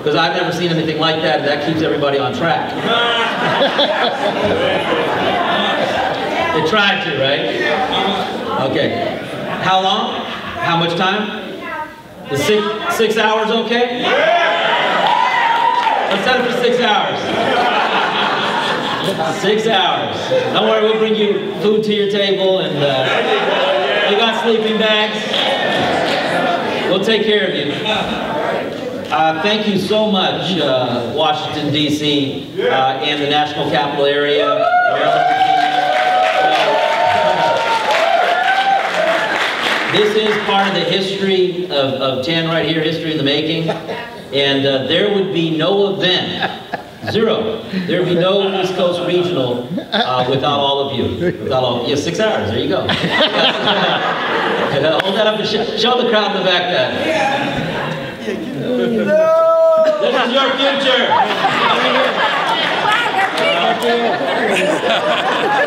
because I've never seen anything like that, and that keeps everybody on track. They tried to, right? Okay. How long? How much time? The 6 hours okay? Let's set it for 6 hours. 6 hours. Don't worry, we'll bring you food to your table, and we got sleeping bags. We'll take care of you. Thank you so much, Washington, D.C., and the National Capital Area. This is part of the history of 10 right here, history in the making. And there would be no event, zero. There would be no East Coast Regional without all of you. Without all, yeah, 6 hours, there you go. Hold that up and show the crowd in the back then. This is your future.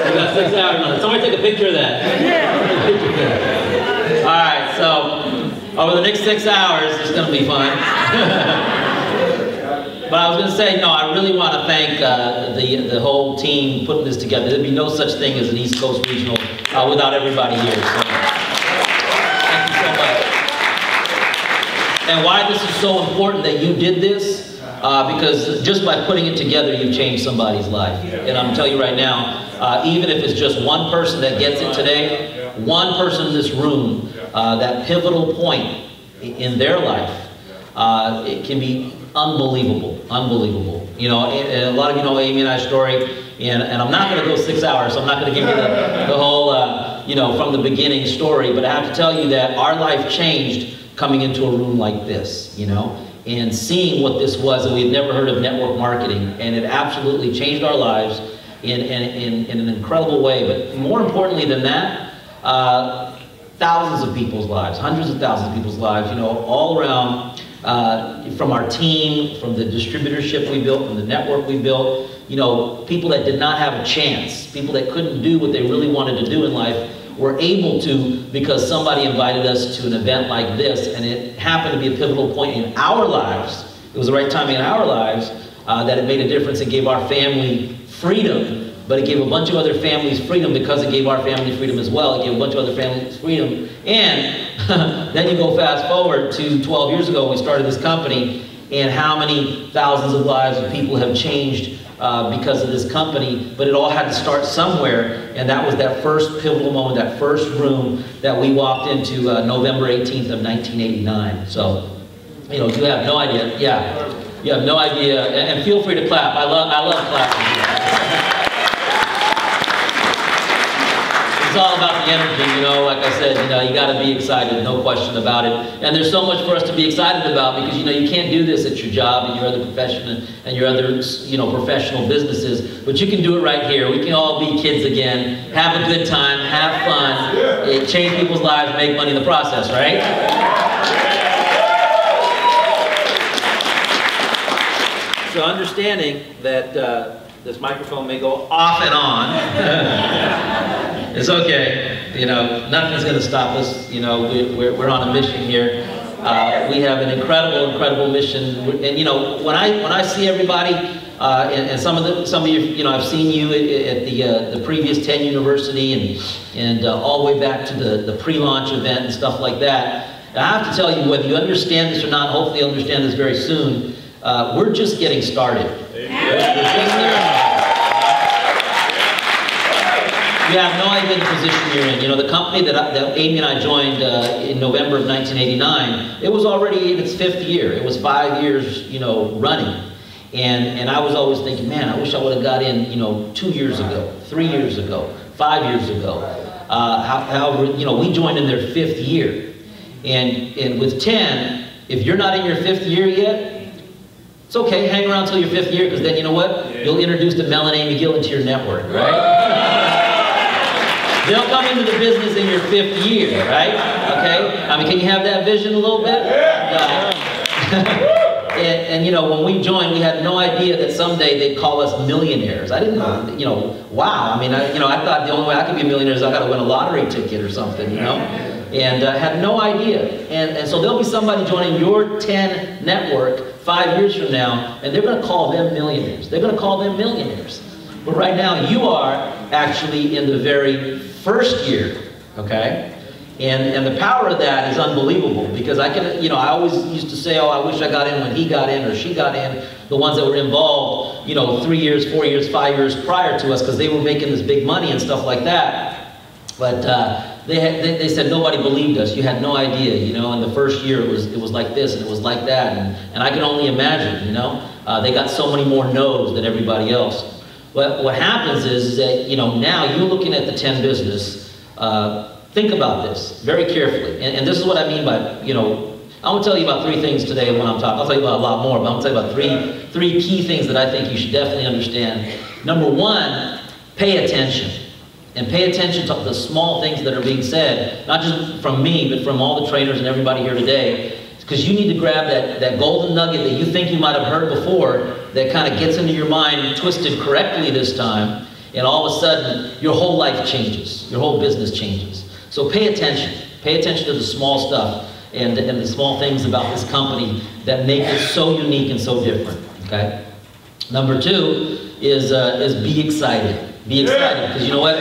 You got 6 hours on it. Somebody take a picture of that. All right, so over the next 6 hours, it's going to be fun. But I was going to say, no, I really want to thank the whole team putting this together. There'd be no such thing as an East Coast Regional without everybody here. So, thank you so much. And why this is so important that you did this, because just by putting it together, you've changed somebody's life. And I'm telling you right now, even if it's just one person that gets it today, one person in this room, that pivotal point in their life, it can be unbelievable, unbelievable. You know, and a lot of you know Amy and I's story, and I'm not going to go 6 hours, so I'm not going to give you the whole, you know, from the beginning story, but I have to tell you that our life changed coming into a room like this, you know, and seeing what this was, and we had never heard of network marketing, and it absolutely changed our lives in an incredible way. But more importantly than that, thousands of people's lives, hundreds of thousands of people's lives, you know, all around, from our team, from the distributorship we built, from the network we built, you know, people that did not have a chance, people that couldn't do what they really wanted to do in life, were able to because somebody invited us to an event like this, and it happened to be a pivotal point in our lives. It was the right timing in our lives that it made a difference. It gave our family freedom, but it gave a bunch of other families freedom because it gave our family freedom as well. It gave a bunch of other families freedom. And then you go fast forward to 12 years ago when we started this company, and how many thousands of lives of people have changed because of this company. But it all had to start somewhere, and that was that first pivotal moment, that first room that we walked into November 18th of 1989. So, you know, you have no idea. Yeah, you have no idea. And feel free to clap. I love clapping. It's all about the energy, you know, like I said, you know, you got to be excited, no question about it. And there's so much for us to be excited about because, you know, you can't do this at your job and your other profession and your other, you know, professional businesses, but you can do it right here. We can all be kids again, have a good time, have fun, change people's lives, make money in the process, right? So understanding that this microphone may go off and on. It's okay, you know, nothing's going to stop us. You know, we're on a mission here. We have an incredible mission. And you know, when I see everybody, and some of you, you know, I've seen you at the previous 10 University and all the way back to the pre-launch event and stuff like that. And I have to tell you, whether you understand this or not, hopefully you'll understand this very soon. We're just getting started. You have no idea the position you're in. You know, the company that Amy and I joined in November of 1989, it was already in its 5th year. It was 5 years, you know, running. And I was always thinking, man, I wish I would have got in, you know, 2 years ago, 3 years ago, 5 years ago. However, you know, we joined in their 5th year. And with 10, if you're not in your 5th year yet, it's okay, hang around until your 5th year, because then you know what? You'll introduce the Mel and Amy Gill into your network, right? They'll come into the business in your 5th year, right? Okay? I mean, can you have that vision a little bit? And you know, when we joined, we had no idea that someday they'd call us millionaires. I didn't know, you know, wow. I mean, I thought the only way I could be a millionaire is I got to win a lottery ticket or something, you know? And had no idea. And so there'll be somebody joining your 10 network 5 years from now, and they're going to call them millionaires. They're going to call them millionaires. But right now, you are actually in the very first year, okay? And the power of that is unbelievable, because I can, you know, I always used to say, oh, I wish I got in when he got in or she got in, the ones that were involved, you know, 3 years, 4 years, 5 years prior to us, because they were making this big money and stuff like that. But they said nobody believed us. You had no idea, you know. In the first year, it was like this and it was like that, and I can only imagine, you know. They got so many more no's than everybody else. What happens is that, you know, now you're looking at the 10 business. Think about this very carefully, and this is what I mean by, you know, I'm going to tell you about 3 things today when I'm talking. I'll tell you about a lot more, but I'm going to tell you about three key things that I think you should definitely understand. Number 1, pay attention. And pay attention to the small things that are being said, not just from me, but from all the trainers and everybody here today, because you need to grab that golden nugget that you think you might have heard before that kind of gets into your mind twisted correctly this time, and all of a sudden, your whole life changes. Your whole business changes. So pay attention. Pay attention to the small stuff and the small things about this company that make it so unique and so different, okay? Number 2 is be excited. Be excited, because you know what?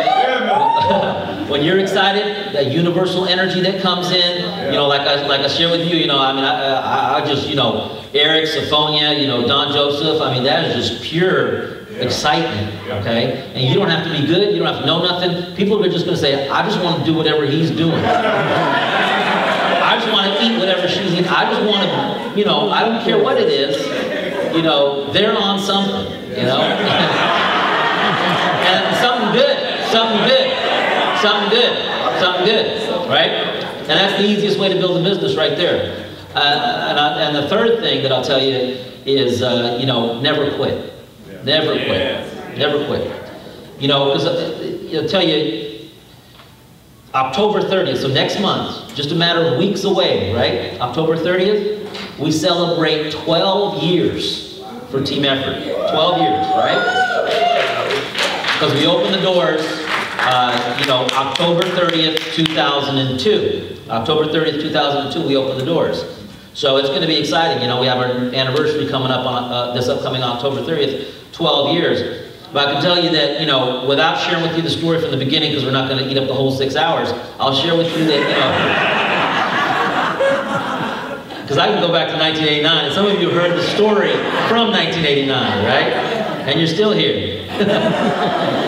When you're excited, that universal energy that comes in, you know, like I share with you, you know, I mean, I just, you know, Eric, Sophonia, you know, Don Joseph, I mean, that is just pure excitement, okay? And you don't have to be good, you don't have to know nothing. People are just going to say, I just want to do whatever he's doing. I just want to eat whatever she's eating. I just want to, you know, I don't care what it is, you know, they're on something, you know? And something good, something good, something good, something good, right? And that's the easiest way to build a business right there. And the third thing that I'll tell you is, you know, never quit. Never quit. Never quit. You know, because I'll tell you, October 30th, so next month, just a matter of weeks away, right? October 30th, we celebrate 12 years for Team Effort. 12 years, right? Because we opened the doors, you know, October 30th, 2002. October 30th, 2002, we opened the doors. So it's going to be exciting. You know, we have our anniversary coming up on this upcoming October 30th, 12 years. But I can tell you that, you know, without sharing with you the story from the beginning, because we're not going to eat up the whole 6 hours, I'll share with you that, you know, because I can go back to 1989, and some of you heard the story from 1989, right? And you're still here.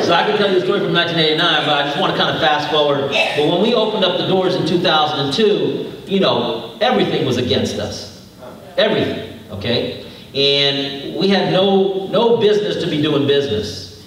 So I can tell you the story from 1989, but I just want to kind of fast forward. But when we opened up the doors in 2002, you know, everything was against us. Everything, okay? And we had no business to be doing business.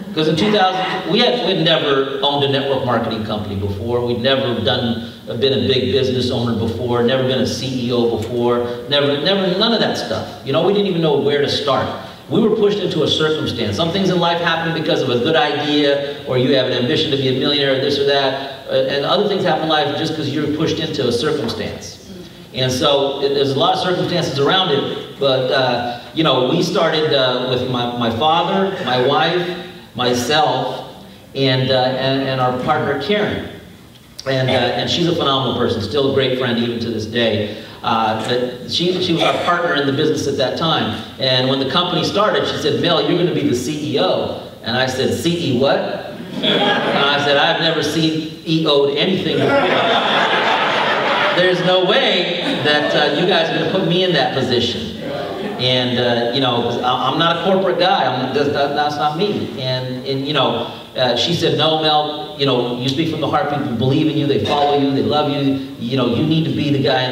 Because in 2000, we had never owned a network marketing company before. We'd never been a big business owner before, never been a CEO before, none of that stuff. You know, we didn't even know where to start. We were pushed into a circumstance. Some things in life happen because of a good idea, or you have an ambition to be a millionaire, or this or that, and other things happen in life just because you're pushed into a circumstance. And so there's a lot of circumstances around it, but you know, we started with my father, my wife, myself, and our partner Karen. And she's a phenomenal person, still a great friend even to this day. But she was our partner in the business at that time. And when the company started, she said, Mel, you're going to be the CEO. And I said, CE what? And I said, I've never CEO'd anything before. There's no way that you guys are going to put me in that position. And, you know, I'm not a corporate guy. That's not me. And you know, she said, no, Mel, you know, you speak from the heart. People believe in you. They follow you. They love you. You know, you need to be the guy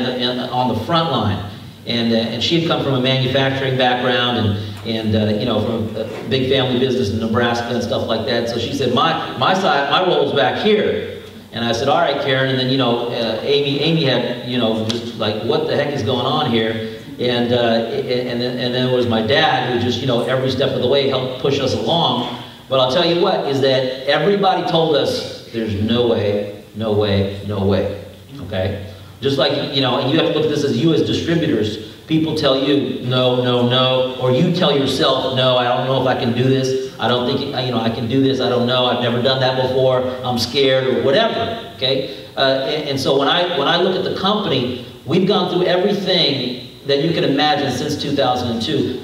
on the front line. And she had come from a manufacturing background and you know, from a big family business in Nebraska and stuff like that. So she said, my role's back here. And I said, all right, Karen. And then, you know, Amy had, you know, just like, what the heck is going on here? And then it was my dad who just, you know, every step of the way helped push us along. But I'll tell you what, is that everybody told us, there's no way, no way, no way, okay? Just like, you know, and you have to look at this as you as distributors. People tell you, no, no, no, or you tell yourself, no, I don't know if I can do this. I don't think, you know, I can do this. I don't know. I've never done that before. I'm scared or whatever, okay? And so when I look at the company, we've gone through everything that you can imagine since 2002.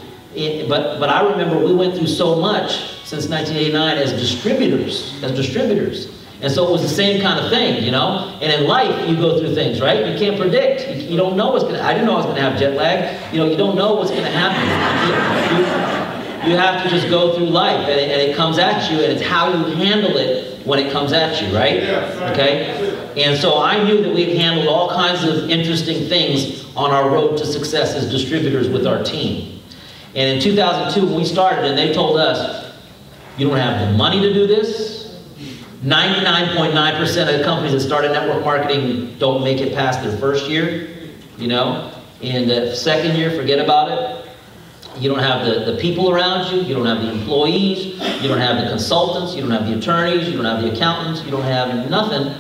But I remember we went through so much since 1989 as distributors. And so it was the same kind of thing, you know? And in life, you go through things, right? You can't predict. You don't know what's I didn't know I was gonna have jet lag. You know, you don't know what's gonna happen. You have to just go through life, and it comes at you, and it's how you handle it when it comes at you, right? Okay? And so I knew that we'd handled all kinds of interesting things on our road to success as distributors with our team. And in 2002, when we started, and they told us, you don't have the money to do this. 99.9% of the companies that started network marketing don't make it past their first year, you know? And the second year, forget about it. You don't have the people around you, you don't have the employees, you don't have the consultants, you don't have the attorneys, you don't have the accountants, you don't have nothing,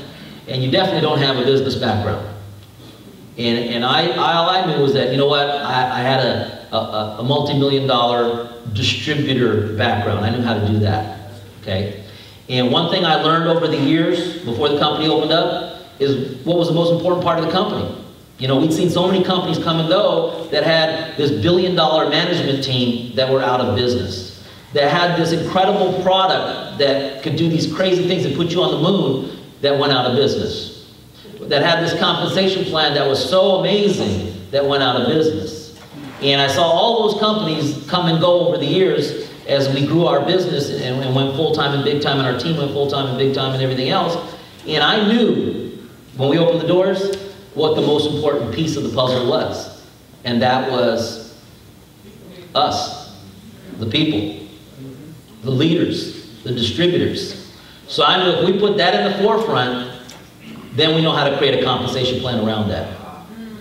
and you definitely don't have a business background. And all I knew was that, you know what, I had a multi-million-dollar distributor background. I knew how to do that, okay? And one thing I learned over the years before the company opened up is what was the most important part of the company. You know, we'd seen so many companies come and go that had this billion-dollar management team that were out of business, that had this incredible product that could do these crazy things that put you on the moon that went out of business, that had this compensation plan that was so amazing that went out of business. And I saw all those companies come and go over the years as we grew our business and went full-time and big-time, and our team went full-time and big-time and everything else. And I knew when we opened the doors what the most important piece of the puzzle was. And that was us, the people, the leaders, the distributors. So I knew if we put that in the forefront, then we know how to create a compensation plan around that,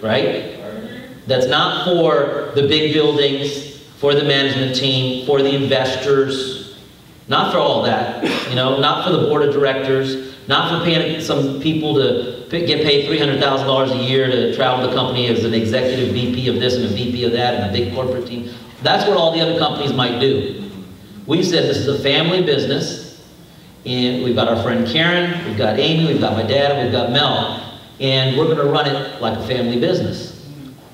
right? That's not for the big buildings, for the management team, for the investors, not for all that, you know, not for the board of directors, not for paying some people to get paid $300,000 a year to travel the company as an executive VP of this and a VP of that and a big corporate team. That's what all the other companies might do. We said this is a family business, and we've got our friend Karen, we've got Amy, we've got my dad, and we've got Mel, and we're gonna run it like a family business.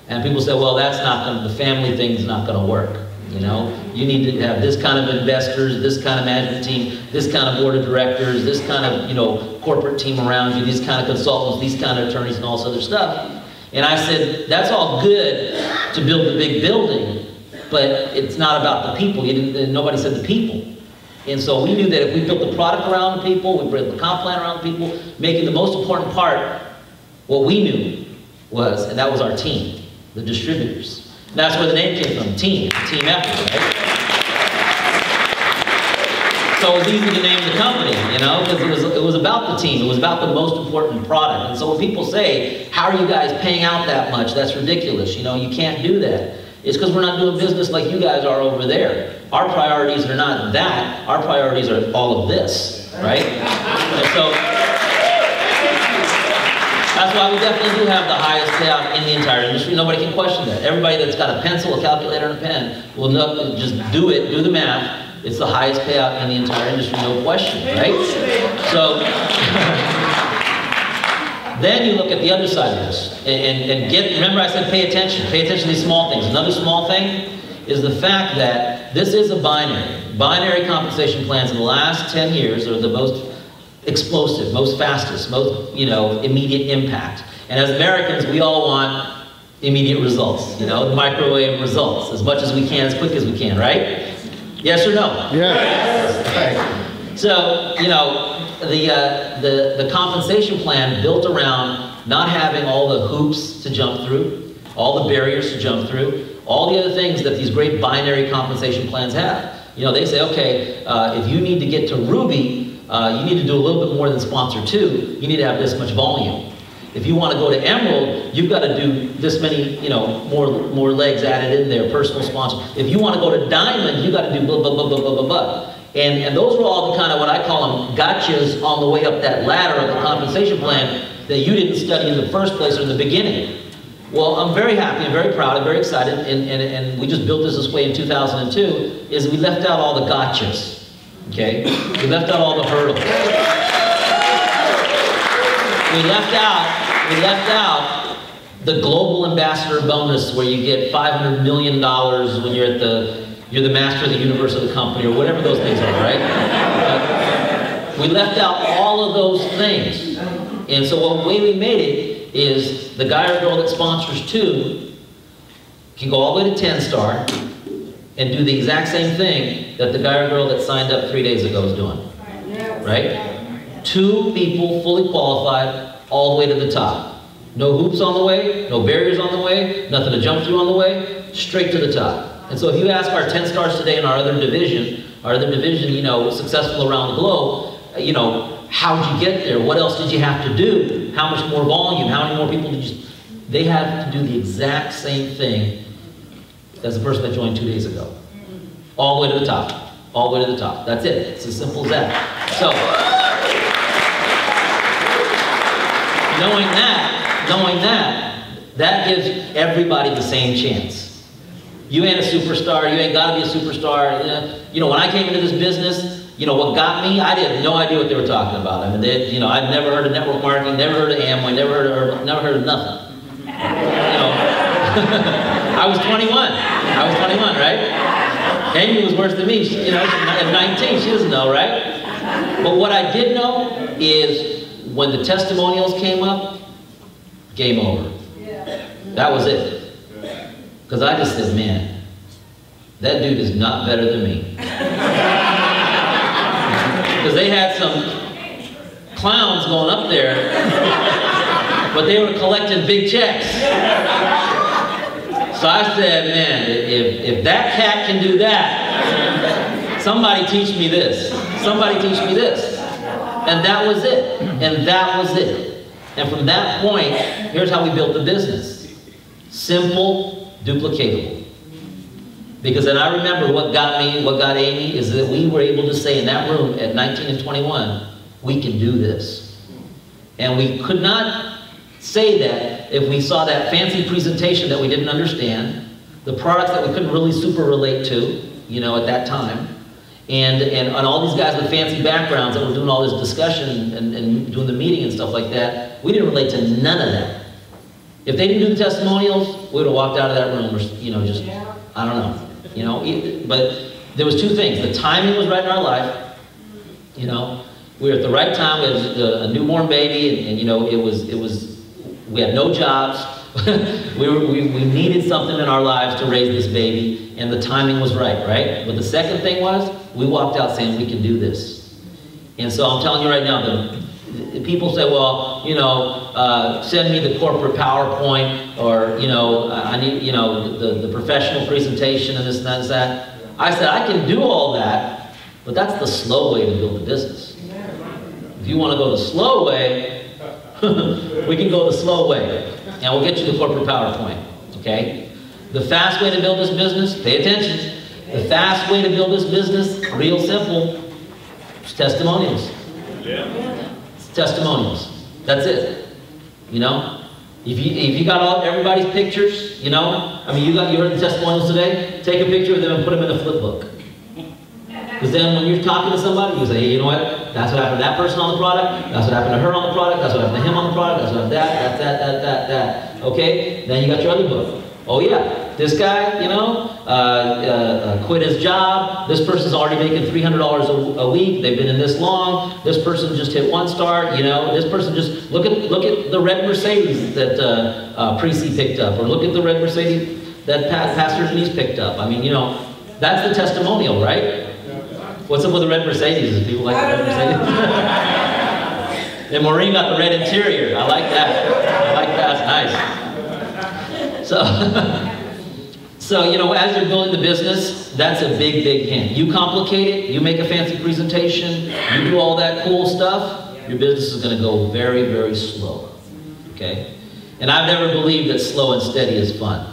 And people say, well, that's not gonna, the family thing is not gonna work. You know, you need to have this kind of investors, this kind of management team, this kind of board of directors, this kind of, you know, corporate team around you, these kind of consultants, these kind of attorneys, and all this other stuff. And I said, that's all good to build a big building, but it's not about the people. Nobody said the people. And so we knew that if we built the product around the people, we built the comp plan around the people, making the most important part, what we knew was, and that was our team, the distributors. And that's where the name came from, team effort, right? So it was easy to name the company, you know, because it was about the team. It was about the most important product. And so when people say, how are you guys paying out that much? That's ridiculous. You know, you can't do that. It's because we're not doing business like you guys are over there. Our priorities are not that. Our priorities are all of this, right? And so that's why we definitely do have the highest payout in the entire industry. Nobody can question that. Everybody that's got a pencil, a calculator, and a pen will know, just do it, do the math. It's the highest payout in the entire industry, no question, right? So, then you look at the other side of this, and remember I said pay attention to these small things. Another small thing is the fact that this is a binary. Binary compensation plans in the last 10 years are the most explosive, most fastest, most, you know, immediate impact. And as Americans, we all want immediate results, you know, microwave results, as much as we can, as quick as we can, right? Yes or no? Yes. Right. So, you know, the compensation plan built around not having all the hoops to jump through, all the barriers to jump through, all the other things that these great binary compensation plans have. You know, they say, okay, if you need to get to Ruby, you need to do a little bit more than sponsor 2. You need to have this much volume. If you want to go to Emerald, you've got to do this many, you know, more legs added in there, personal sponsor. If you want to go to Diamond, you've got to do blah, blah, blah, blah, blah, blah, blah. And those were all the kind of what I call them gotchas on the way up that ladder of the compensation plan that you didn't study in the first place or in the beginning. Well, I'm very happy and very proud and very excited, and we just built this way in 2002, is we left out all the gotchas, okay? We left out all the hurdles. We left out the global ambassador bonus where you get $500 million when you're the master of the universe of the company, or whatever those things are, right? We left out all of those things. And so the way we made it is the guy or girl that sponsors 2 can go all the way to 10-star and do the exact same thing that the guy or girl that signed up 3 days ago is doing, right? 2 people fully qualified all the way to the top. No hoops on the way, no barriers on the way, nothing to jump through on the way, straight to the top. And so if you ask our 10 stars today in our other division, you know, successful around the globe, you know, how'd you get there? What else did you have to do? How much more volume? How many more people did you... They had to do the exact same thing as the person that joined 2 days ago. All the way to the top. All the way to the top. That's it. It's as simple as that. So, knowing that gives everybody the same chance. You ain't a superstar, you ain't got to be a superstar. You know, when I came into this business, you know, what got me, I had no idea what they were talking about. I mean, you know, I'd never heard of network marketing, never heard of Amway, never heard of nothing. You know, I was 21, right? Amy was worse than me, you know, at 19, she doesn't know, right? But what I did know is when the testimonials came up, game over. That was it. Because I just said, man, that dude is not better than me. Because they had some clowns going up there, but they were collecting big checks. So I said, man, if that cat can do that, somebody teach me this. Somebody teach me this. And that was it. And that was it. And from that point, here's how we built the business. Simple, duplicatable. Because then I remember what got me, what got Amy, is that we were able to say in that room at 19 and 21, we can do this. And we could not say that if we saw that fancy presentation that we didn't understand, the products that we couldn't really super relate to, you know, at that time, and all these guys with fancy backgrounds that were doing all this discussion and doing the meeting and stuff like that, we didn't relate to none of that. If they didn't do the testimonials, we would have walked out of that room, or, you know, just, I don't know, you know. But there was 2 things. The timing was right in our life, you know. We were at the right time. We had a newborn baby, and you know, we had no jobs. we needed something in our lives to raise this baby, and the timing was right? But the second thing was, we walked out saying, we can do this. And so I'm telling you right now, the people say, well, you know, send me the corporate PowerPoint, or, you know, I need, you know, the professional presentation and this and that and that. I said, I can do all that, but that's the slow way to build a business. If you want to go the slow way, we can go the slow way, and we'll get you the corporate PowerPoint, okay? The fast way to build this business, pay attention. The fast way to build this business, real simple, is testimonials. It's testimonials. That's it. You know? If you got everybody's pictures, you know? I mean, you heard the testimonials today? Take a picture of them and put them in the flip book. Because then when you're talking to somebody, you say, hey, you know what? That's what happened to that person on the product. That's what happened to her on the product. That's what happened to him on the product. That's what happened to that. Okay? Then you got your other book. Oh yeah, this guy, you know, quit his job. This person's already making $300 a week. They've been in this long. This person just hit 1 star. You know, this person just look at the red Mercedes that Precy picked up, or look at the red Mercedes that Pastor Denise picked up. I mean, you know, that's the testimonial, right? What's up with the red Mercedes? Do people like the red Mercedes? And Maureen got the red interior. I like that. I like that. It's nice. So, you know, as you're building the business, that's a big, big hint. You complicate it, you make a fancy presentation, you do all that cool stuff, your business is going to go very, very slow. Okay? And I've never believed that slow and steady is fun.